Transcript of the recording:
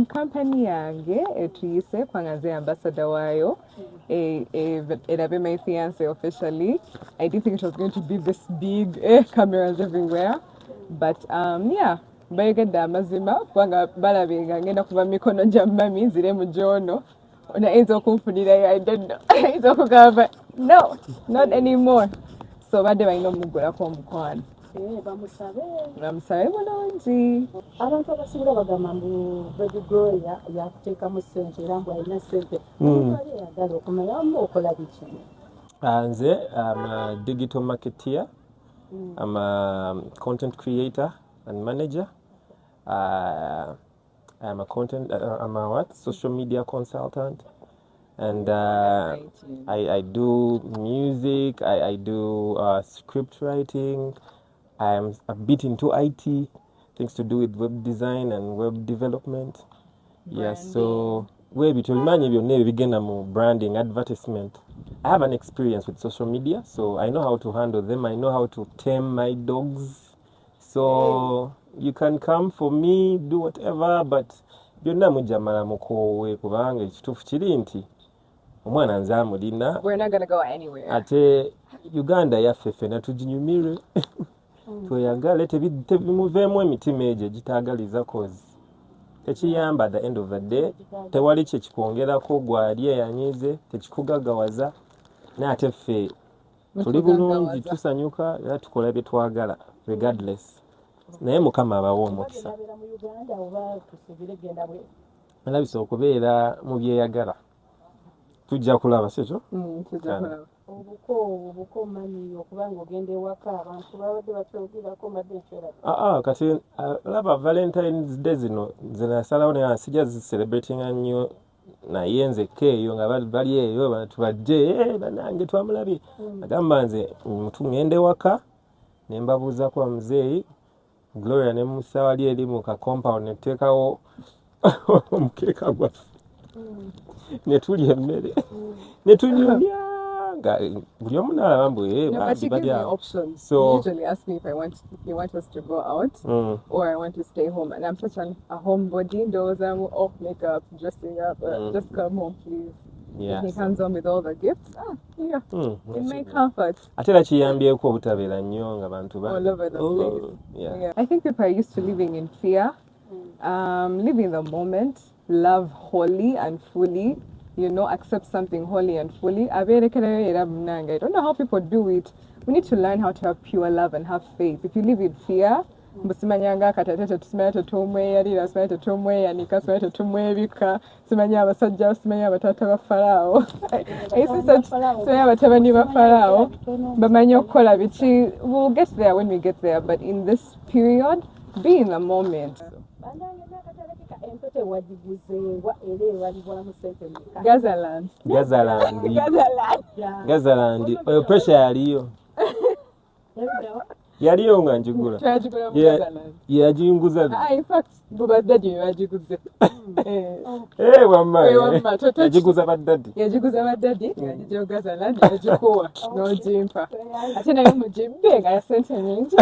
Company yange etuyise kwangaze ambassador wayo erabe my fiance officially. I didn't think it was going to be this big, cameras everywhere, but yeah, bayogedde amazima kubanga balabinga ngenda kuba mikono gya mami nzire mu jono onayinza okunfunirayo. I don't know. Ayinza okugamba no, not anymore. So badde balina omugulako omukwano. Bamusabe bulungi. Abantu abasinga bagamba mbu Baby Gloria yakuteekamu ssente era mbu alina ssente. Omuntu ayagala okumanyamu okola biki? Nze I'm a digital marketeer. I'm a content creator and manager. I'm a what? Social media consultant. And I do music, I do script writing. I'm a bit into IT, things to do with web design and web development. Yeah, so branding, advertisement. I have an experience with social media, so I know how to handle them. I know how to tame my dogs. So you can come for me, do whatever, but byonna mujamala mukowe kubanga ekituufu kiri nti omwana nze amulina. We're not gonna go anywhere. Ate Uganda yaffe ffenna tuginyumire. Tweyagale tebimuveemu emitima egyo egitaagaliza cause tekiyamba at the end of the day. Tewali kye kikwongerako gwali eyanyize tekikugaggawaza naye ate ffe tuli bulungi tusanyuka era tukola bye twagala regardless. Naye Mukama abawa omukisa. Alabise okubeera mu byeyagala. Tujja kulaba sekyo? Tujja kulaba. Obuko mani okubanga ogenda ewaka abantu babadde bakyogirako mbadde nkyera. Kati laba Valentine's Day zino nze nasalawo naye sijja zicelebratinga nnyo naye nzekka eyo nga bali eyo bantu bajje banange twamulabye. Agamba nze ngende ewaka ne mbabuuza kwa muzeeyi Gloria ne Musa wali eri mu ka compound ne tuteekawo omukeeka gwaffe ne tulya emmere ne tunyumya nga buli omu n'alaba mbu badi options. So you usually ask me if you want us to go out or I want to stay home, and I'm such a homebody. Those I'm off makeup, dressing up, just come home please. Yeah. He comes home with all the gifts. Yeah. In my comfort. Atela kiyambyeko obutabeera nnyo nga bantu all over the place. Yeah. I think people are used to living in fear. Live in the moment, love wholly and fully, accept something wholly and fully. I don't know how people do it. We need to learn how to have pure love and have faith. If you live in fear, simanyanga katatete tusimanya totumwe yalira simanya totumwe yanika simanya totumwe bika simanya abasajja simanya abatata ba Farao simanya abatabani ba Farao bamanyi okukola biki. We'll get there when we get there, but in this period, be in the moment. Gazaland. Oyo pressure yaliyo. Yaliyo nga njigula. Yajinguza. In fact, buba daddy yajiguze. Wamma. Yajiguza badaddy. Yajijo Gazaland yajikuwa. No jimpa. Ate nayo mujimbe nga sente nyingi.